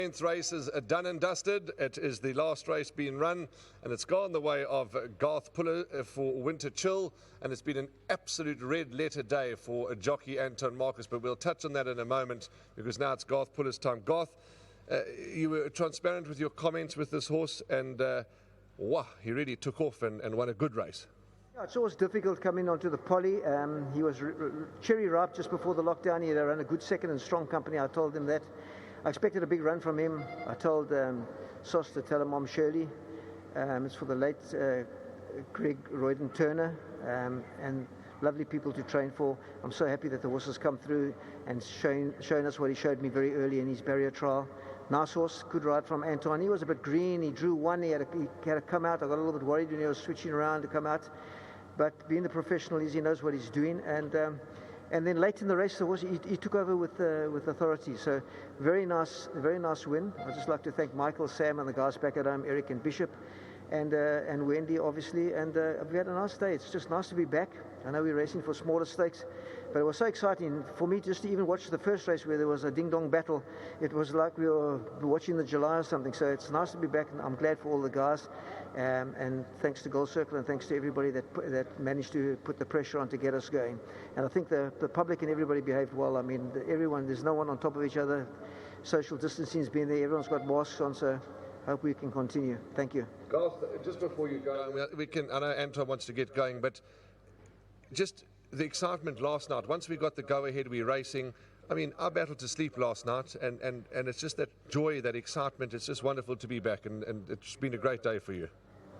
10th race is done and dusted. It is the last race being run, and it's gone the way of Garth Puller for Winter Chill, and it's been an absolute red letter day for jockey Anton Marcus, but we'll touch on that in a moment because now it's Garth Puller's time. Garth, you were transparent with your comments with this horse, and wow, he really took off and won a good race. Yeah, it's always difficult coming onto the poly. He was cherry ripe just before the lockdown. He had run a good second in strong company. I told him that. I expected a big run from him. I told Sos to tell him Mom Shirley. It's for the late Greg Royden Turner, and lovely people to train for. I'm so happy that the horse has come through and shown us what he showed me very early in his barrier trial. Nice horse, good ride from Anton. He was a bit green. He drew one. He had to come out. I got a little bit worried when he was switching around to come out. But being the professional he knows what he's doing. And then late in the race, the horse he took over with authority. So very nice win. I'd just like to thank Michael, Sam, and the guys back at home, Eric and Bishop, and Wendy obviously. And we had a nice day. It's just nice to be back. I know we're racing for smaller stakes, but it was so exciting for me just to even watch the first race where there was a ding-dong battle. It was like we were watching the July or something. So it's nice to be back, and I'm glad for all the guys. And thanks to Gold Circle and thanks to everybody that managed to put the pressure on to get us going. And I think the public and everybody behaved well. I mean, everyone, there's no one on top of each other. Social distancing's been there. Everyone's got masks on, so hope we can continue. Thank you. Garth, just before you go, I know Anton wants to get going, but just the excitement last night. Once we got the go-ahead, we're racing. I mean, I battled to sleep last night, and it's just that joy, that excitement. It's just wonderful to be back, and it's been a great day for you.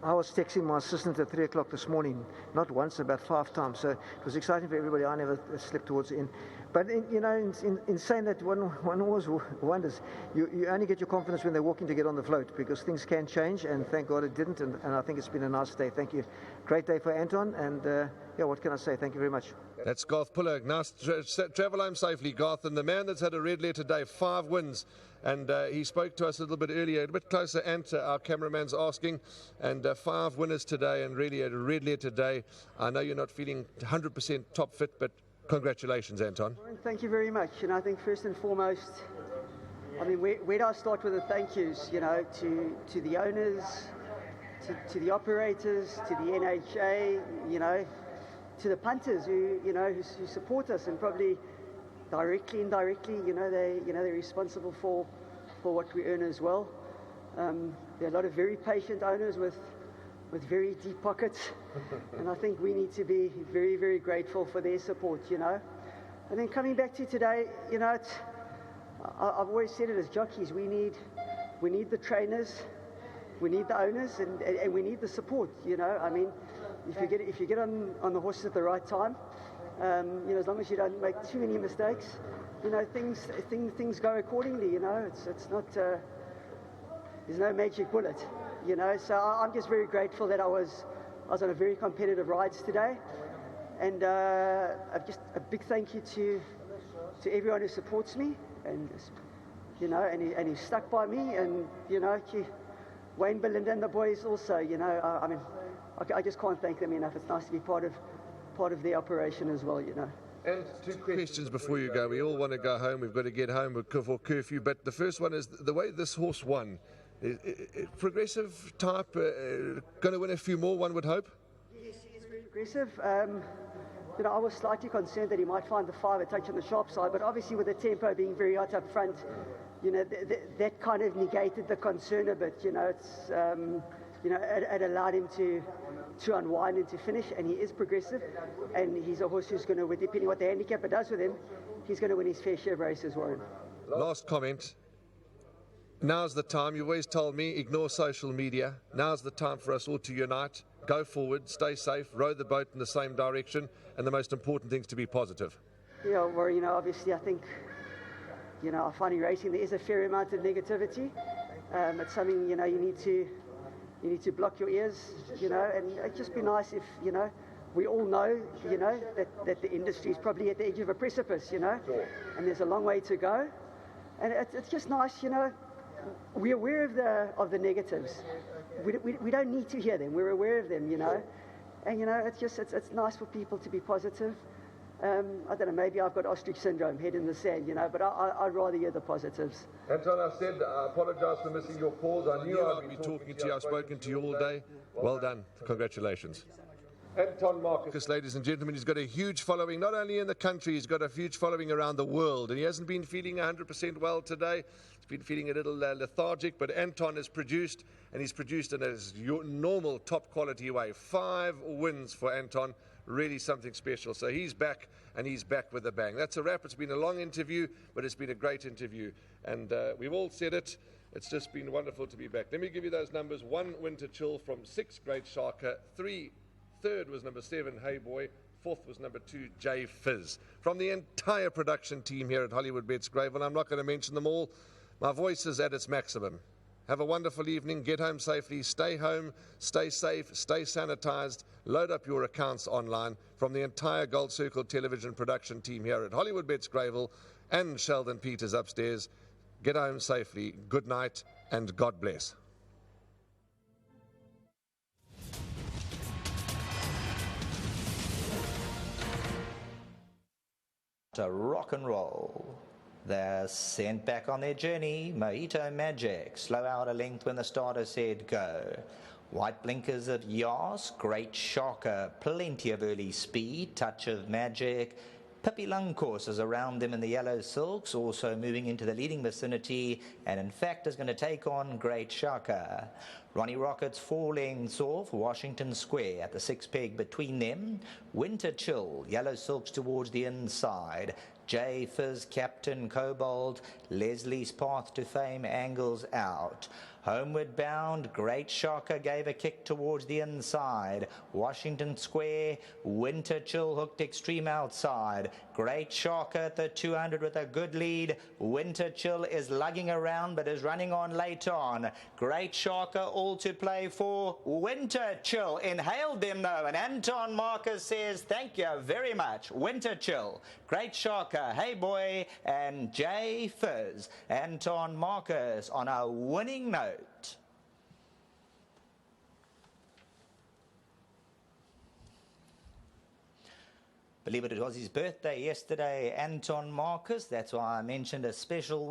I was texting my assistant at 3 o'clock this morning, not once, about 5 times. So it was exciting for everybody. I never slept towards the end. But in saying that, one always wonders. You only get your confidence when they're walking to get on the float, because things can change, and thank God it didn't. And I think it's been a nice day. Thank you. Great day for Anton, and yeah, what can I say? Thank you very much. That's Garth Puller. Nice travel home safely, Garth. And the man that's had a red letter day, 5 wins. And he spoke to us a little bit earlier, a bit closer, and our cameraman's asking. And 5 winners today, and really a red letter day. I know you're not feeling 100% top fit, but congratulations, Anton. Thank you very much. And I think first and foremost, I mean, where do I start with the thank yous? To the owners, to the operators, to the NHA, to the punters who support us, and probably directly, indirectly, they're responsible for what we earn as well. There are a lot of very patient owners with very deep pockets, and I think we need to be very, very grateful for their support. And then coming back to today, I've always said it as jockeys, we need the trainers, we need the owners, and we need the support. I mean, if you get on the horses at the right time, as long as you don't make too many mistakes, things go accordingly. It's not there's no magic bullet. So I'm just very grateful that I was on a very competitive rides today, and just a big thank you to everyone who supports me, and and who stuck by me, and Wayne, Belinda, and the boys also. I mean, I just can't thank them enough. It's nice to be part of their operation as well. And 2 questions before you go. We all want to go home. We've got to get home for curfew. But the first one is the way this horse won. Progressive type, going to win a few more, one would hope? Yes, he is very progressive. I was slightly concerned that he might find the 5 a touch on the sharp side, but obviously with the tempo being very hot up front, that kind of negated the concern a bit. It allowed him to unwind and to finish, and he is progressive, and he's a horse who's going to, depending on what the handicapper does with him, he's going to win his fair share of races, Warren. Last comment. Now's the time. You've always told me, ignore social media. Now's the time for us all to unite, go forward, stay safe, row the boat in the same direction, and the most important thing is to be positive. Yeah, well, obviously I think, I find in racing there is a fair amount of negativity. It's something, you need to block your ears, and it'd just be nice if, we all know, that the industry is probably at the edge of a precipice, and there's a long way to go. And it's just nice, we're aware of the negatives. We don't need to hear them. We're aware of them, and it's nice for people to be positive. I don't know, maybe I've got ostrich syndrome, head in the sand, you know, but I'd rather hear the positives. Anton, I said I apologise for missing your calls. I knew I'd be talking to you. I've spoken to you all day. Well done. Congratulations. Anton Marcus, ladies and gentlemen, he's got a huge following, not only in the country, he's got a huge following around the world. And he hasn't been feeling 100% well today. He's been feeling a little lethargic, but Anton has produced, and he's produced in his normal top quality way. 5 wins for Anton. Really something special. So he's back, and he's back with a bang. That's a wrap. It's been a long interview, but it's been a great interview. And we've all said it. It's just been wonderful to be back. Let me give you those numbers. 1 Winter Chill from 6 Great Sharker. 3rd was number 7 Hey Boy. 4th was number 2 J Fizz. From the entire production team here at Hollywood Bets GREYVILLE, I'm not going to mention them all. My voice is at its maximum. Have a wonderful evening. Get home safely. Stay home. Stay safe. Stay sanitized. Load up your accounts online. From the entire Gold Circle television production team here at Hollywood Bets GREYVILLE and Sheldon Peters upstairs. Get home safely. Good night and God bless. To rock and roll. They're sent back on their journey. Mojito Magic. Slow out a length when the starter said go. White blinkers of Yas. Great Shocker. Plenty of early speed. Touch of Magic. Pippi Lungcourse is around them in the yellow silks, also moving into the leading vicinity, and in fact is going to take on Great Shocker. Ronnie Rockets 4 lengths off Washington Square at the 6 peg between them. Winter Chill, yellow silks towards the inside. J Fizz, Captain Cobalt, Leslie's Path to Fame angles out. Homeward bound, Great Shocker gave a kick towards the inside. Washington Square, Winter Chill hooked extreme outside. Great Shocker at the 200 with a good lead. Winter Chill is lugging around but is running on late on. Great Shocker all to play for. Winter Chill inhaled them though, and Anton Marcus says thank you very much. Winter Chill, Great Shocker, Hey Boy, and J Fizz. Anton Marcus on a winning note. Believe it was his birthday yesterday, Anton Marcus. That's why I mentioned a special week.